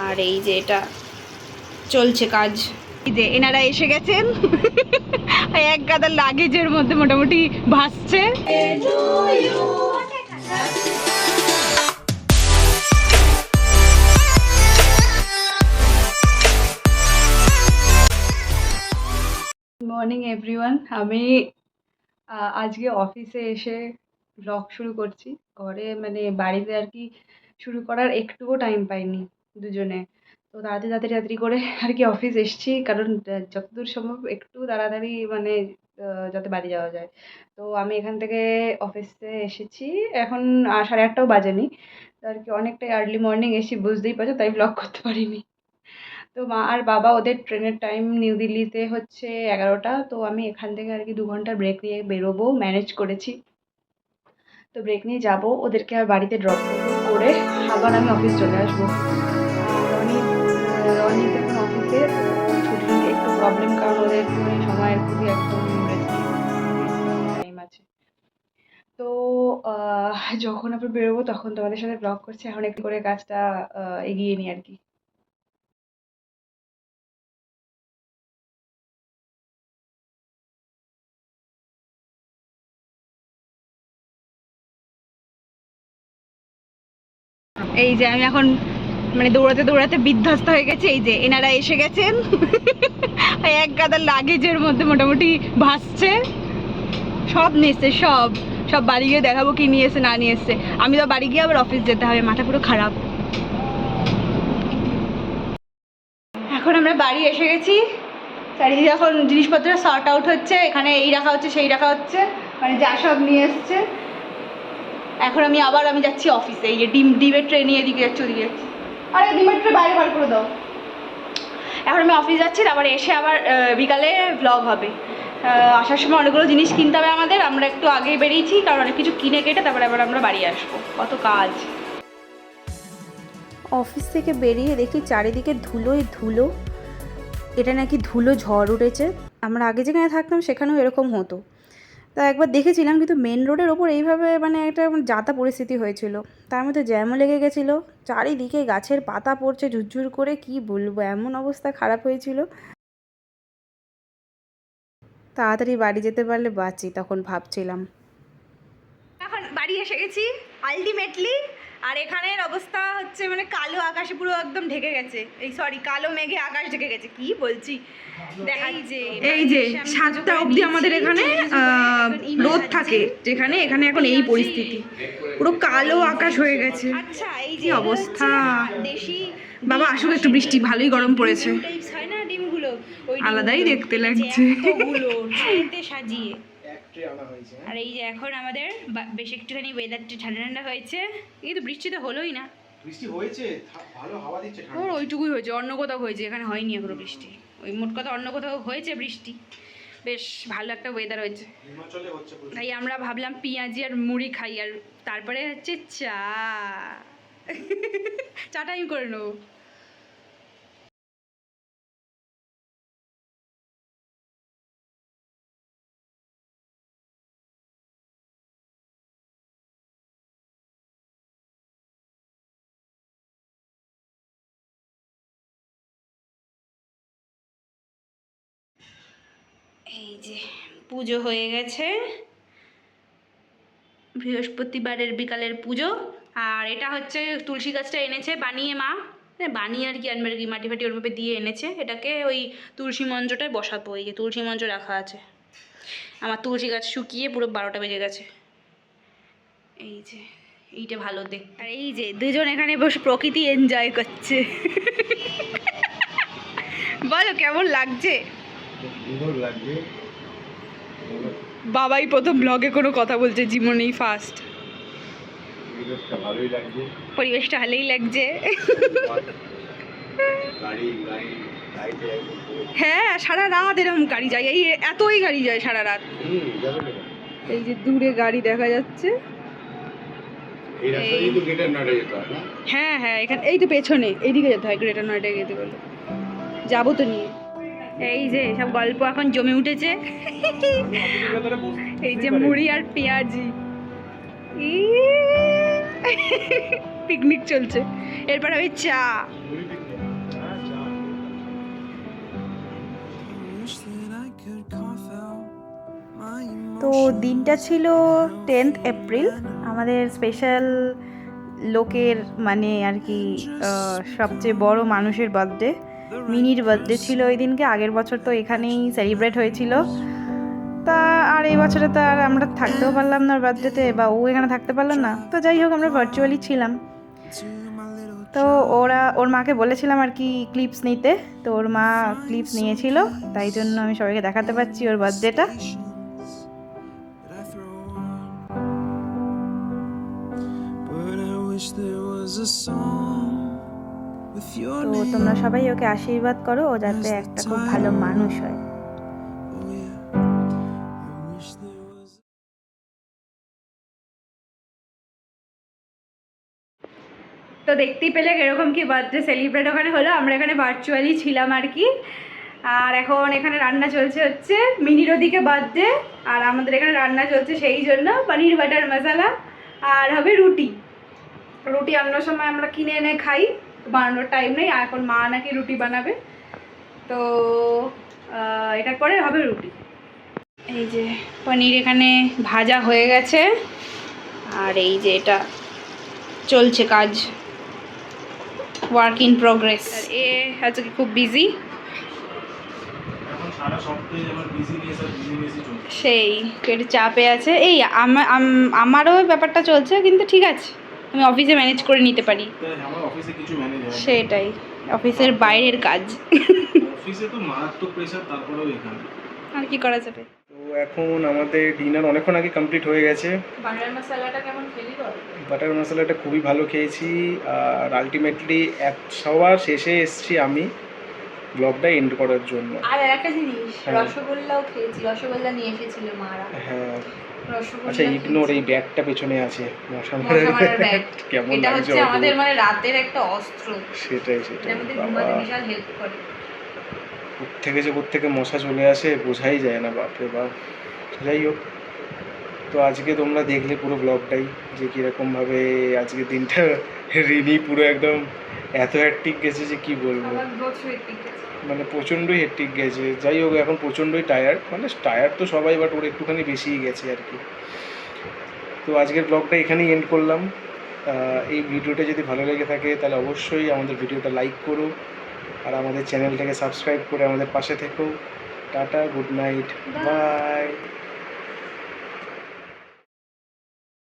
আর এই যে এটা চলছে কাজ। এই যে এনারা এসে গেছেন, এক গাদা লাগেজের মধ্যে মোটামুটি ভাসছে। মর্নিং এভরিওয়ান, আমি আজকে অফিসে এসে ব্লগ শুরু করছি। ঘরে মানে বাড়িতে আর কি শুরু করার একটুও টাইম পাইনি দুজনে, তো তাড়াতাড়ি করে আর কি অফিস এসছি, কারণ যতদূর সম্ভব একটু তাড়াতাড়ি মানে যাতে বাড়ি যাওয়া যায়। তো আমি এখান থেকে অফিসে এসেছি, এখন 8:30টাও বাজেনি, তো আর কি অনেকটাই আর্লি মর্নিং এসেছি, বুঝতেই পারছো, তাই ব্লগ করতে পারিনি। তো মা আর বাবা ওদের ট্রেনের টাইম নিউ দিল্লিতে হচ্ছে 11টা, তো আমি এখান থেকে আর কি 2 ঘন্টার ব্রেক নিয়ে বেরোবো, ম্যানেজ করেছি। তো ব্রেক নিয়ে যাবো, ওদেরকে আর বাড়িতে ড্রপ করে আবার আমি অফিস চলে আসবো। রনি রনি যখন অফিসে ছুটি নিতে একটু প্রবলেম, কারণ ওদের মানে সময়ের খুবই একদম টাইম আছে। তো যখন আবার বেরোবো তখন তোমাদের সাথে ব্লগ করছি। এখন একটু করে কাজটা এগিয়ে নিই আর কি। এই যে আমি এখন মানে দৌড়াতে দৌড়াতে বিধ্বস্ত হয়ে গেছে। এই যে এনারা এসে গেছেন, এক গাদা লাগেজের মধ্যে মোটামুটি ভাসছে, সব নিয়েছে, সব সব বাড়ি গিয়ে দেখাবো কি নিয়ে এসে না নিয়ে এসছে। আমি তো বাড়ি গিয়ে আবার অফিস যেতে হবে, মাথা পুরো খারাপ। এখন আমরা বাড়ি এসে গেছি, চারিদিকে এখন জিনিসপত্র সর্ট আউট হচ্ছে, এখানে এই রাখা হচ্ছে সেই রাখা হচ্ছে, মানে যা সব নিয়ে এসছে। এখন আমি যাচ্ছি অফিসে। এই যে ডিমের ট্রে নিয়ে এদিকে যাচ্ছি, ওদিকে যাচ্ছি। আরে ডিমের ট্রে বাইরে বার করে দাও। এখন আমি অফিস যাচ্ছি, তারপরে এসে আবার বিকালে ব্লগ হবে। আসার সময় অনেকগুলো জিনিস কিনতে হবে আমাদের, আমরা একটু আগেই বেরিয়েছি, কারণ অনেক কিছু কিনে কেটে তারপরে আবার আমরা বাড়ি আসবো, কত কাজ। অফিস থেকে বেরিয়ে দেখি চারিদিকে ধুলোই ধুলো। এটা নাকি ধুলো ঝড় উঠেছে। আমরা আগে যেখানে থাকতাম সেখানেও এরকম হতো। তা একবার দেখেছিলাম, কিন্তু মেন রোডের ওপর এইভাবে মানে একটা যাতা পরিস্থিতি হয়েছিল। তার মধ্যে জ্যামও লেগে গেছিলো, চারিদিকে গাছের পাতা পড়ছে ঝুরঝুর করে, কি বলবো, এমন অবস্থা খারাপ হয়েছিল। তাড়াতাড়ি বাড়ি যেতে পারলে বাঁচি, তখন ভাবছিলাম। এখন বাড়ি এসে গেছি আলটিমেটলি। আর এখানের অবস্থা হচ্ছে মানে কালো আকাশে পুরো একদম ঢেকে গেছে, এই সরি কালো মেঘে আকাশ ঢেকে গেছে, কি বলছি। এই যে 7টা অবধি আমাদের এখানে রোদ থাকে, যেখানে এখানে এখন এই পরিস্থিতি, পুরো কালো আকাশ হয়ে গেছে। আচ্ছা, এই যে অবস্থা। বাবা আসলে একটু বৃষ্টি, ভালোই গরম পড়েছে, আলাদাই দেখতে লাগছে সাজিয়ে। আর এই যে এখন আমাদের বেশ একটুখানি ওয়েদারটা ঠান্ডা ঠান্ডা হয়েছে, কিন্তু বৃষ্টি তো হলোই না। বৃষ্টি হয়েছে, ভালো হাওয়া দিচ্ছে, ওর ওইটুকুই হয়েছে, অন্য কোথাও হয়েছে, এখানে হয়নি এখনো বৃষ্টি। ওই মোট কথা অন্য কোথাও হয়েছে বৃষ্টি, বেশ ভালো একটা ওয়েদার হয়েছে। হিমাচলে হচ্ছে, তাই আমরা ভাবলাম পেঁয়াজি আর মুড়ি খাই, আর তারপরে হচ্ছে চাটা আমি করে নেবো। এই যে পুজো হয়ে গেছে, বৃহস্পতিবারের বিকালের পুজো। আর এটা হচ্ছে তুলসী গাছটা এনেছে বানিয়ে মা, বানিয়ে আর কি আনবে আর কি, মাটি ফাটি ওরভাবে দিয়ে এনেছে। এটাকে ওই তুলসী মঞ্চটায় বসাবো। এই যে তুলসী মঞ্চ রাখা আছে, আমার তুলসী গাছ শুকিয়ে পুরো 12টা বেজে গেছে। এই যে এইটা ভালো দেখতে। আর এই যে দুজন এখানে বসে প্রকৃতি এনজয় করছে। বলো কেমন লাগছে? বাবাই প্রথম ব্লগে কোনো কথা বলছে জীবনেই ফার্স্ট। পরিবেশটা ভালোই লাগছে। হ্যাঁ, সারা রাত এরকম গাড়ি যায়, এই এতই গাড়ি যায় সারা রাত। এই যে দূরে গাড়ি দেখা যাচ্ছে। হ্যাঁ হ্যাঁ, এখানে এই তো পেছনে এইদিকে যেতে হয়, গ্রেটার নয়ডায় যেতে বলে যাবো তো নিয়ে। এই যে সব গল্প এখন জমে উঠেছে। এই যে মুড়ি আর পেঁয়াজি, পিকনিক চলছে, এরপর হবে চা। তো দিনটা ছিল 10th এপ্রিল, আমাদের স্পেশাল লোকের মানে আর কি সবচেয়ে বড় মানুষের বার্থডে, মিনির বার্থডে ছিল ওই দিনকে। আগের বছর তো এখানেই সেলিব্রেট হয়েছিল, তা আর এই বছরে তো আর আমরা থাকতেও পারলাম না ওর বার্থডেতে, বা ও এখানে থাকতে পারলো না। তো যাই হোক, আমরা ভার্চুয়ালি ছিলাম। তো ওর মাকে বলেছিলাম আর কি ক্লিপস নিতে, তো ওর মা ক্লিপস নিয়েছিল, তাই জন্য আমি সবাইকে দেখাতে পারছি ওর বার্থডেটা। তো তোমরা সবাই ওকে আশীর্বাদ করো, ও যাতে একটা খুব ভালো মানুষ হয়। তো দেখতেই পেলে এরকম কি বার্থডে সেলিব্রেট ওখানে হলো, আমরা এখানে ভার্চুয়ালি ছিলাম আর কি। আর এখন এখানে রান্না চলছে হচ্ছে মিনির ওদিকে বার্থডে, আর আমাদের এখানে রান্না চলছে সেই জন্য পনির বাটার মশলা, আর হবে রুটি। রুটি অন্য সময় আমরা কিনে এনে খাই, বানানোর টাইম নেই, আর এখন মা নাকি রুটি বানাবে, তো এটার পরে হবে রুটি। এই যে পনির এখানে ভাজা হয়ে গেছে, আর এই যে এটা চলছে কাজ, ওয়ার্ক ইন প্রোগ্রেস। আর এ আজকে খুব বিজি, এখন সারা সপ্তাহে আমার বিজিনেস চলছে। সেই একটু চাপে আছে। এই আমারও ব্যাপারটা চলছে, কিন্তু ঠিক আছে, আমি অফিসে ম্যানেজ করে নিতে পারি। তাই আমার অফিসে কিছু ম্যানেজ হয় না। সেটাই, অফিসের বাইরের কাজ। অফিসে তো মারাত্মক প্রেশার, তারপরেও এখানে আর কি করা যাবে। তো এখন আমাদের ডিনার অনেকক্ষণ আগে কমপ্লিট হয়ে গেছে। বাটার মশলাটা কেমন খেলি বল? বাটার মশলাটা খুবই ভালো খেয়েছি, আর আলটিমেটলি সবার শেষে এসেছি আমি ব্লগটা এন্ড করার জন্য। আর একটা জিনিস, হ্যাঁ। রসগোল্লাও খেয়েছি, রসগোল্লা নিয়ে এসেছিল মারা। হ্যাঁ, রসগোল্লা আচ্ছা ইগনোর, এই ব্যাগটা পেছনে আছে মশা মশা মারার ব্যাগ। কেমন এটা লাগছে হচ্ছে আমাদের মানে রাতের একটা অস্ত্র, সেটাই এটা আমাদের ঘুমাতে বিশাল হেল্প করে। কোত্থেকে মশা চলে আসে বোঝাই যায় না, বাপরে বাপ। যাই হোক, তো আজকে তোমরা দেখলে পুরো ব্লগটাই যে কীরকমভাবে আজকে দিনটা রিনি পুরো একদম এত হ্যাট্রিক গেছে যে কি বলবো, আমার বছর ঠিক আছে, মানে প্রচণ্ডই হেট্রিক গেছে। যাই হোক, এখন প্রচণ্ডই টায়ার্ড, মানে টায়ার্ড তো সবাই, বাট ওর একটুখানি বেশিই গেছে আর কি। তো আজকের ব্লগটা এখানেই এন্ড করলাম। এই ভিডিওটা যদি ভালো লেগে থাকে তাহলে অবশ্যই আমাদের ভিডিওটা লাইক করো, আর আমাদের চ্যানেলটাকে সাবস্ক্রাইব করে আমাদের পাশে থেকো। Tata, good night, by.